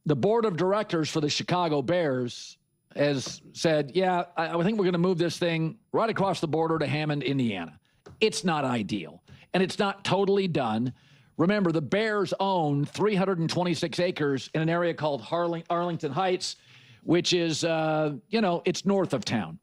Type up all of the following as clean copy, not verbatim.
the board of directors for the Chicago Bears has said, yeah, I think we're going to move this thing right across the border to Hammond, Indiana. It's not ideal, and it's not totally done. Remember, the Bears own 326 acres in an area called Arlington Heights, which is, it's north of town.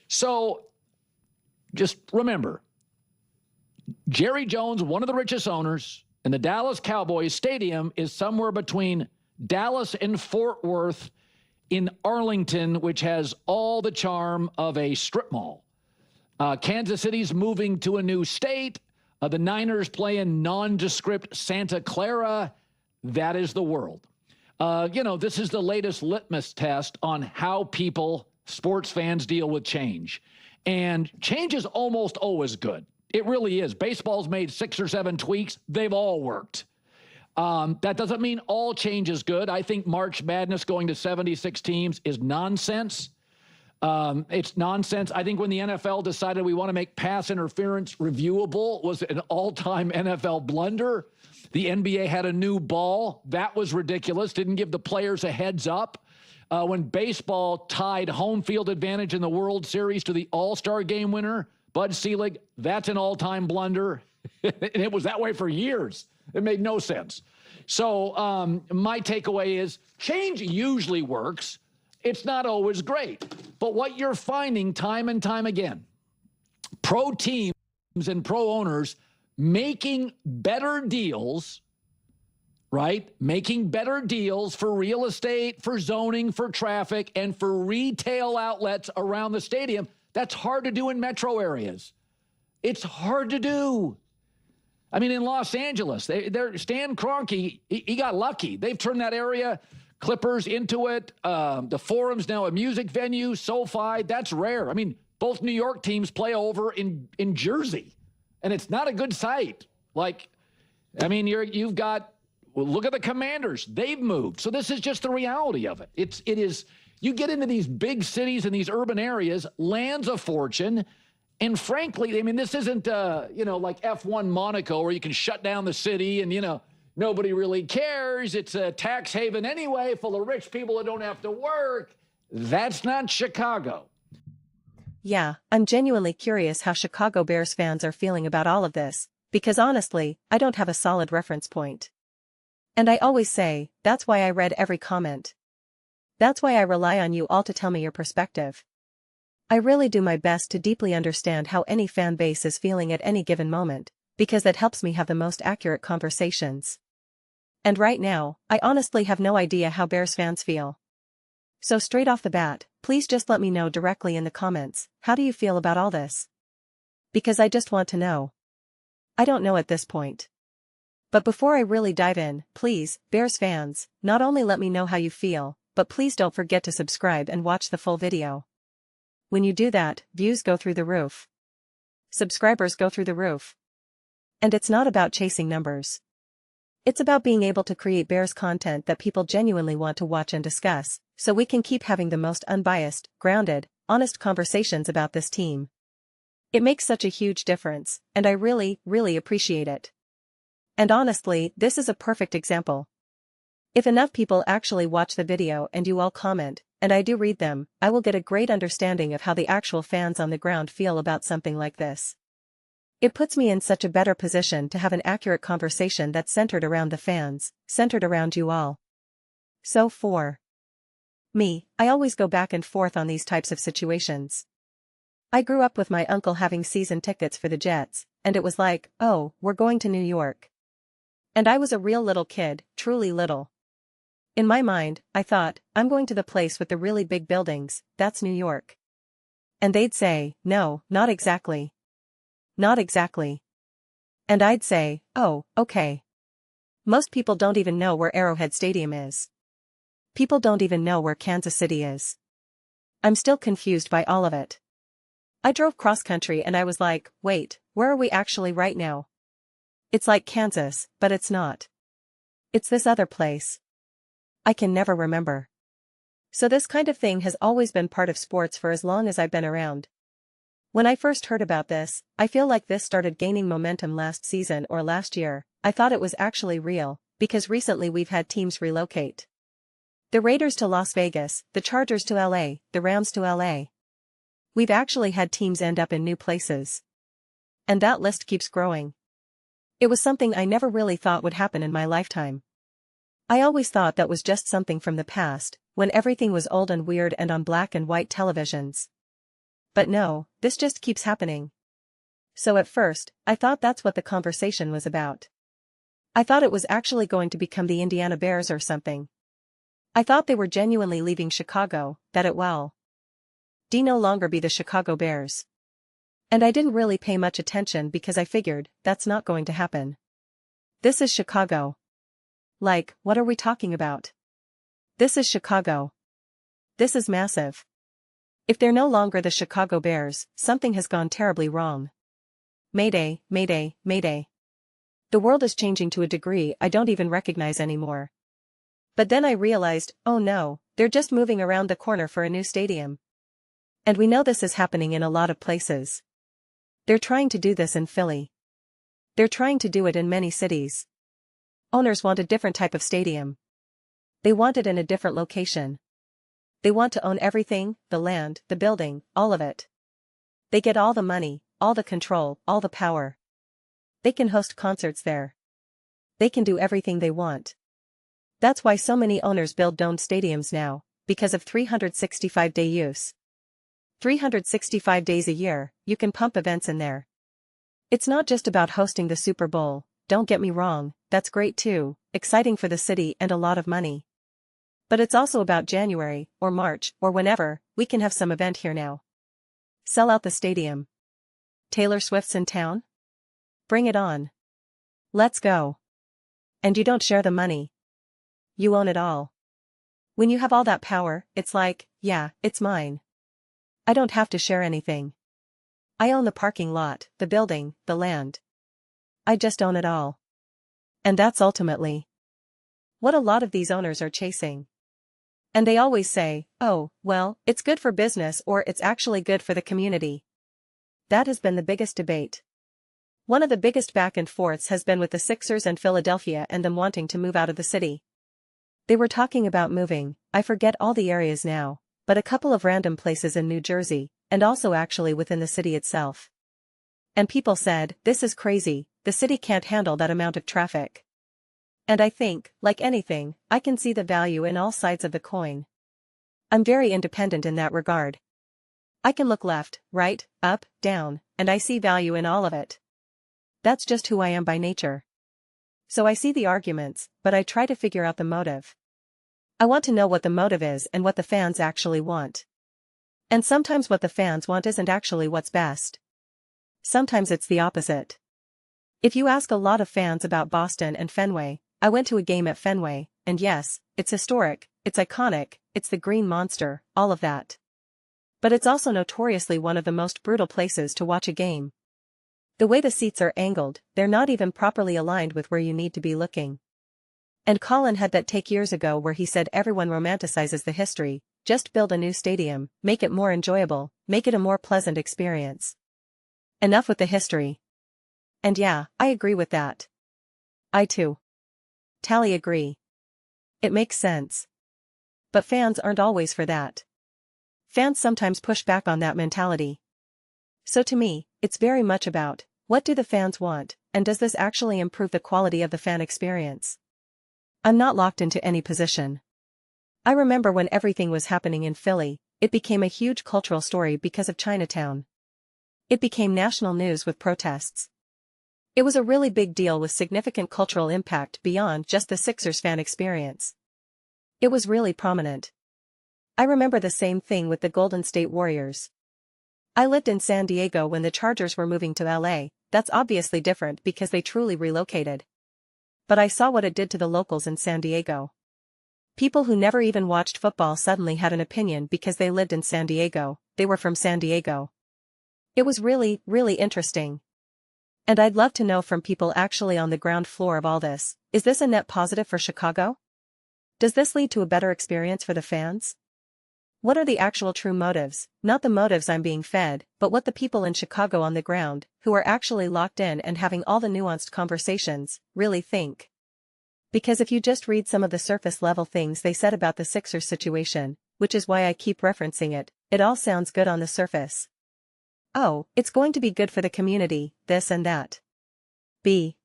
So just remember, Jerry Jones, one of the richest owners, and the Dallas Cowboys Stadium is somewhere between Dallas and Fort Worth in Arlington, which has all the charm of a strip mall. Kansas City's moving to a new state. The Niners play in nondescript Santa Clara. That is the world. This is the latest litmus test on how people, sports fans, deal with change. And change is almost always good. It really is. Baseball's made 6 or 7 tweaks. They've all worked. That doesn't mean all change is good. I think March Madness going to 76 teams is nonsense. It's nonsense. I think when the NFL decided we want to make pass interference reviewable was an all-time NFL blunder. The NBA had a new ball. That was ridiculous. Didn't give the players a heads up. When baseball tied home field advantage in the World Series to the All-Star game winner, Bud Selig, that's an all-time blunder. And it was that way for years. It made no sense. So my takeaway is change usually works. It's not always great. But what you're finding time and time again, pro teams and pro owners making better deals, right? Making better deals for real estate, for zoning, for traffic, and for retail outlets around the stadium. That's hard to do in metro areas. It's hard to do. I mean, in Los Angeles, Stan Kroenke, he got lucky. They've turned that area, Clippers, into it. The Forum's now a music venue, SoFi. That's rare. I mean, both New York teams play over in Jersey, and it's not a good sight. Look at the Commanders. They've moved. So this is just the reality of it. It is, you get into these big cities and these urban areas, land's a fortune. And frankly, I mean, this isn't, like F1 Monaco where you can shut down the city and, nobody really cares. It's a tax haven anyway, full of rich people that don't have to work. That's not Chicago. Yeah, I'm genuinely curious how Chicago Bears fans are feeling about all of this, because honestly, I don't have a solid reference point. And I always say, that's why I read every comment. That's why I rely on you all to tell me your perspective. I really do my best to deeply understand how any fan base is feeling at any given moment, because that helps me have the most accurate conversations. And right now, I honestly have no idea how Bears fans feel. So straight off the bat, please just let me know directly in the comments, how do you feel about all this? Because I just want to know. I don't know at this point. But before I really dive in, please, Bears fans, not only let me know how you feel, but please don't forget to subscribe and watch the full video. When you do that, views go through the roof. Subscribers go through the roof. And it's not about chasing numbers. It's about being able to create Bears content that people genuinely want to watch and discuss, so we can keep having the most unbiased, grounded, honest conversations about this team. It makes such a huge difference, and I really, really appreciate it. And honestly, this is a perfect example. If enough people actually watch the video and you all comment, and I do read them, I will get a great understanding of how the actual fans on the ground feel about something like this. It puts me in such a better position to have an accurate conversation that's centered around the fans, centered around you all. So for me, I always go back and forth on these types of situations. I grew up with my uncle having season tickets for the Jets, and it was like, oh, we're going to New York. And I was a real little kid, truly little. In my mind, I thought, I'm going to the place with the really big buildings, that's New York. And they'd say, no, not exactly. Not exactly. And I'd say, oh, okay. Most people don't even know where Arrowhead Stadium is. People don't even know where Kansas City is. I'm still confused by all of it. I drove cross-country and I was like, wait, where are we actually right now? It's like Kansas, but it's not. It's this other place. I can never remember. So this kind of thing has always been part of sports for as long as I've been around. When I first heard about this, I feel like this started gaining momentum last season or last year. I thought it was actually real, because recently we've had teams relocate. The Raiders to Las Vegas, the Chargers to LA, the Rams to LA. We've actually had teams end up in new places. And that list keeps growing. It was something I never really thought would happen in my lifetime. I always thought that was just something from the past, when everything was old and weird and on black and white televisions. But no, this just keeps happening. So at first, I thought that's what the conversation was about. I thought it was actually going to become the Indiana Bears or something. I thought they were genuinely leaving Chicago, that it will no longer be the Chicago Bears. And I didn't really pay much attention because I figured, that's not going to happen. This is Chicago. Like, what are we talking about? This is Chicago. This is massive. If they're no longer the Chicago Bears, something has gone terribly wrong. Mayday, mayday, mayday. The world is changing to a degree I don't even recognize anymore. But then I realized, oh no, they're just moving around the corner for a new stadium. And we know this is happening in a lot of places. They're trying to do this in Philly. They're trying to do it in many cities. Owners want a different type of stadium. They want it in a different location. They want to own everything, the land, the building, all of it. They get all the money, all the control, all the power. They can host concerts there. They can do everything they want. That's why so many owners build domed stadiums now, because of 365-day use. 365 days a year, you can pump events in there. It's not just about hosting the Super Bowl, don't get me wrong, that's great too, exciting for the city and a lot of money. But it's also about January, or March, or whenever, we can have some event here now. Sell out the stadium. Taylor Swift's in town? Bring it on. Let's go. And you don't share the money. You own it all. When you have all that power, it's like, yeah, it's mine. I don't have to share anything. I own the parking lot, the building, the land. I just own it all. And that's ultimately what a lot of these owners are chasing. And they always say, oh, well, it's good for business or it's actually good for the community. That has been the biggest debate. One of the biggest back and forths has been with the Sixers and Philadelphia and them wanting to move out of the city. They were talking about moving, I forget all the areas now, but a couple of random places in New Jersey, and also actually within the city itself. And people said, this is crazy, the city can't handle that amount of traffic. And I think, like anything, I can see the value in all sides of the coin. I'm very independent in that regard. I can look left, right, up, down, and I see value in all of it. That's just who I am by nature. So I see the arguments, but I try to figure out the motive. I want to know what the motive is and what the fans actually want. And sometimes what the fans want isn't actually what's best. Sometimes it's the opposite. If you ask a lot of fans about Boston and Fenway, I went to a game at Fenway, and yes, it's historic, it's iconic, it's the Green Monster, all of that. But it's also notoriously one of the most brutal places to watch a game. The way the seats are angled, they're not even properly aligned with where you need to be looking. And Colin had that take years ago where he said everyone romanticizes the history, just build a new stadium, make it more enjoyable, make it a more pleasant experience. Enough with the history. And yeah, I agree with that. I too. Tally agree. It makes sense. But fans aren't always for that. Fans sometimes push back on that mentality. So to me, it's very much about, what do the fans want, and does this actually improve the quality of the fan experience? I'm not locked into any position. I remember when everything was happening in Philly, it became a huge cultural story because of Chinatown. It became national news with protests. It was a really big deal with significant cultural impact beyond just the Sixers fan experience. It was really prominent. I remember the same thing with the Golden State Warriors. I lived in San Diego when the Chargers were moving to LA, that's obviously different because they truly relocated. But I saw what it did to the locals in San Diego. People who never even watched football suddenly had an opinion because they lived in San Diego, they were from San Diego. It was really, really interesting. And I'd love to know from people actually on the ground floor of all this, is this a net positive for Chicago? Does this lead to a better experience for the fans? What are the actual true motives, not the motives I'm being fed, but what the people in Chicago on the ground, who are actually locked in and having all the nuanced conversations, really think? Because if you just read some of the surface level things they said about the Sixers situation, which is why I keep referencing it, it all sounds good on the surface. Oh, it's going to be good for the community, this and that. B.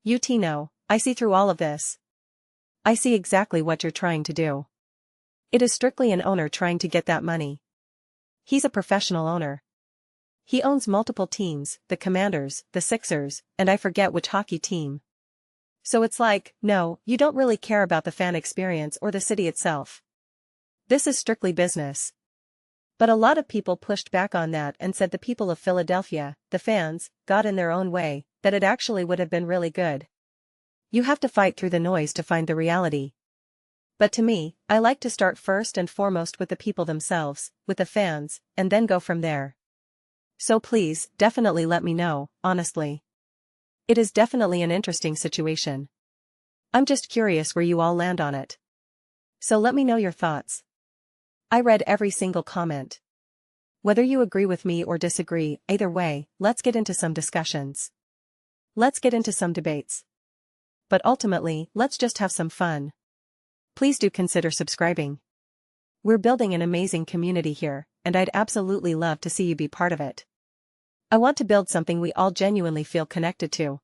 No, I see through all of this. I see exactly what you're trying to do. It is strictly an owner trying to get that money. He's a professional owner. He owns multiple teams, the Commanders, the Sixers, and I forget which hockey team. So it's like, no, you don't really care about the fan experience or the city itself. This is strictly business. But a lot of people pushed back on that and said the people of Philadelphia, the fans, got in their own way, that it actually would have been really good. You have to fight through the noise to find the reality. But to me, I like to start first and foremost with the people themselves, with the fans, and then go from there. So please, definitely let me know, honestly. It is definitely an interesting situation. I'm just curious where you all land on it. So let me know your thoughts. I read every single comment. Whether you agree with me or disagree, either way, let's get into some discussions. Let's get into some debates. But ultimately, let's just have some fun. Please do consider subscribing. We're building an amazing community here, and I'd absolutely love to see you be part of it. I want to build something we all genuinely feel connected to.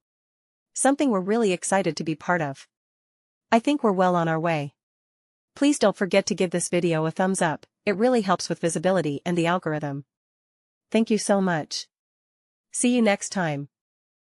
Something we're really excited to be part of. I think we're well on our way. Please don't forget to give this video a thumbs up, it really helps with visibility and the algorithm. Thank you so much. See you next time.